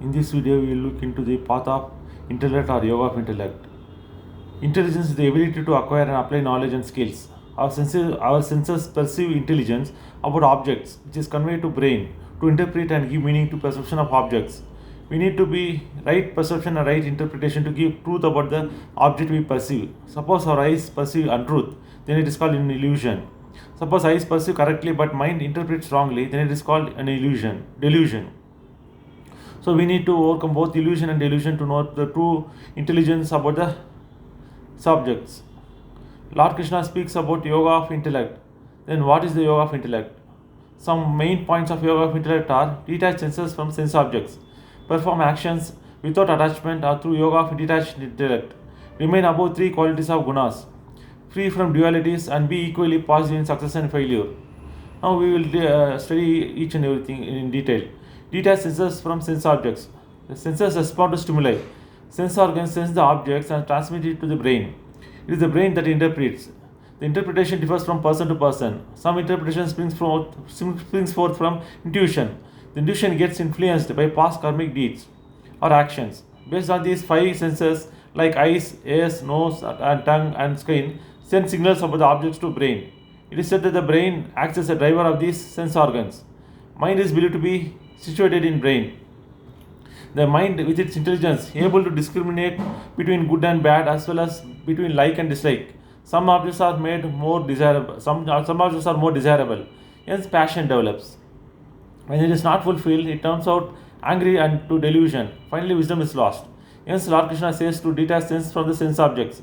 In this video, we will look into the path of intellect or yoga of intellect. Intelligence is the ability to acquire and apply knowledge and skills. Our senses perceive intelligence about objects, which is conveyed to brain to interpret and give meaning to perception of objects. We need to be right perception and right interpretation to give truth about the object we perceive. Suppose our eyes perceive untruth, then it is called an illusion. Suppose eyes perceive correctly but mind interprets wrongly, then it is called an delusion. So we need to overcome both illusion and delusion to know the true intelligence about the subjects. Lord Krishna speaks about yoga of intellect. Then what is the yoga of intellect? Some main points of yoga of intellect are: detach senses from sense objects, perform actions without attachment or through yoga of detached intellect, remain above three qualities of gunas, free from dualities and be equally positive in success and failure. Now we will study each and everything in detail. Detach senses from sense objects. The senses respond to stimuli. Sense organs sense the objects and transmit it to the brain. It is the brain that interprets. The interpretation differs from person to person. Some interpretation springs forth from intuition. The intuition gets influenced by past karmic deeds or actions. Based on these five senses, like eyes, ears, nose, and tongue and skin, send signals about the objects to brain. It is said that the brain acts as a driver of these sense organs. Mind is believed to be situated in brain. The mind, with its intelligence, able to discriminate between good and bad as well as between like and dislike. Some objects are made more desirable. Some objects are more desirable. Hence, passion develops. When it is not fulfilled, it turns out angry and to delusion. Finally, wisdom is lost. Hence, Lord Krishna says to detach sense from the sense objects,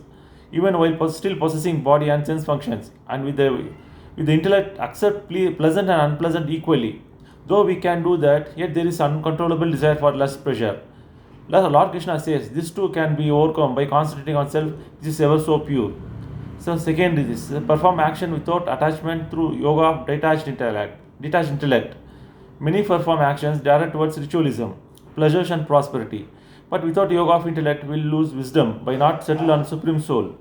even while still possessing body and sense functions, and with the intellect accept pleasant and unpleasant equally. Though we can do that, yet there is uncontrollable desire for less pleasure. Lord Krishna says this too can be overcome by concentrating on self, which is ever so pure. So second is this: perform action without attachment through yoga of detached intellect. Many perform actions direct towards ritualism, pleasures and prosperity. But without yoga of intellect, we will lose wisdom by not settle on supreme soul.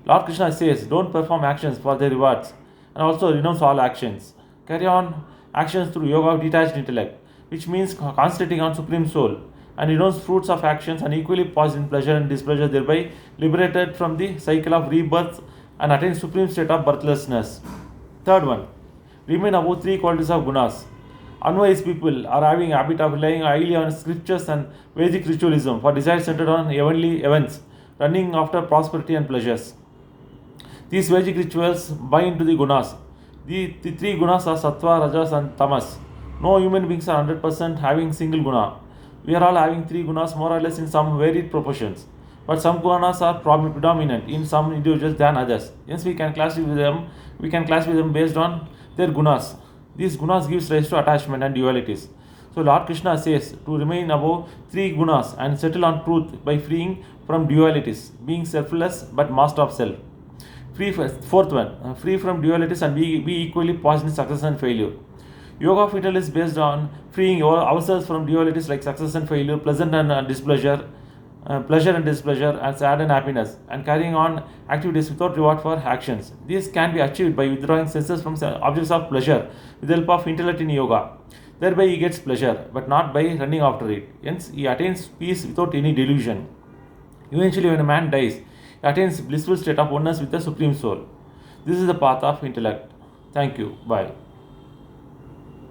Lord Krishna says, don't perform actions for their rewards, and also renounce all actions. Carry on actions through yoga of detached intellect, which means concentrating on supreme soul, and renounce fruits of actions and equally pause in pleasure and displeasure, thereby liberated from the cycle of rebirth and attain supreme state of birthlessness. Third one, remain above three qualities of gunas. Unwise people are having a habit of relying highly on scriptures and Vedic ritualism for desires centered on heavenly events, running after prosperity and pleasures. These Vedic rituals bind to the gunas. The three gunas are sattva, rajas, and tamas. No human beings are 100% having single guna. We are all having three gunas more or less in some varied proportions. But some gunas are predominant in some individuals than others. Hence, we can classify them based on their gunas. These gunas gives rise to attachment and dualities. So Lord Krishna says to remain above three gunas and settle on truth by freeing from dualities, being selfless but master of self. Fourth one, free from dualities and be equally positive in success and failure. Yoga of intellect is based on freeing ourselves from dualities like success and failure, pleasure and displeasure, and sad and happiness, and carrying on activities without reward for actions. This can be achieved by withdrawing senses from objects of pleasure with the help of intellect in yoga. Thereby he gets pleasure, but not by running after it. Hence he attains peace without any delusion. Eventually, when a man dies, he attains blissful state of oneness with the Supreme Soul. This is the path of intellect. Thank you. Bye.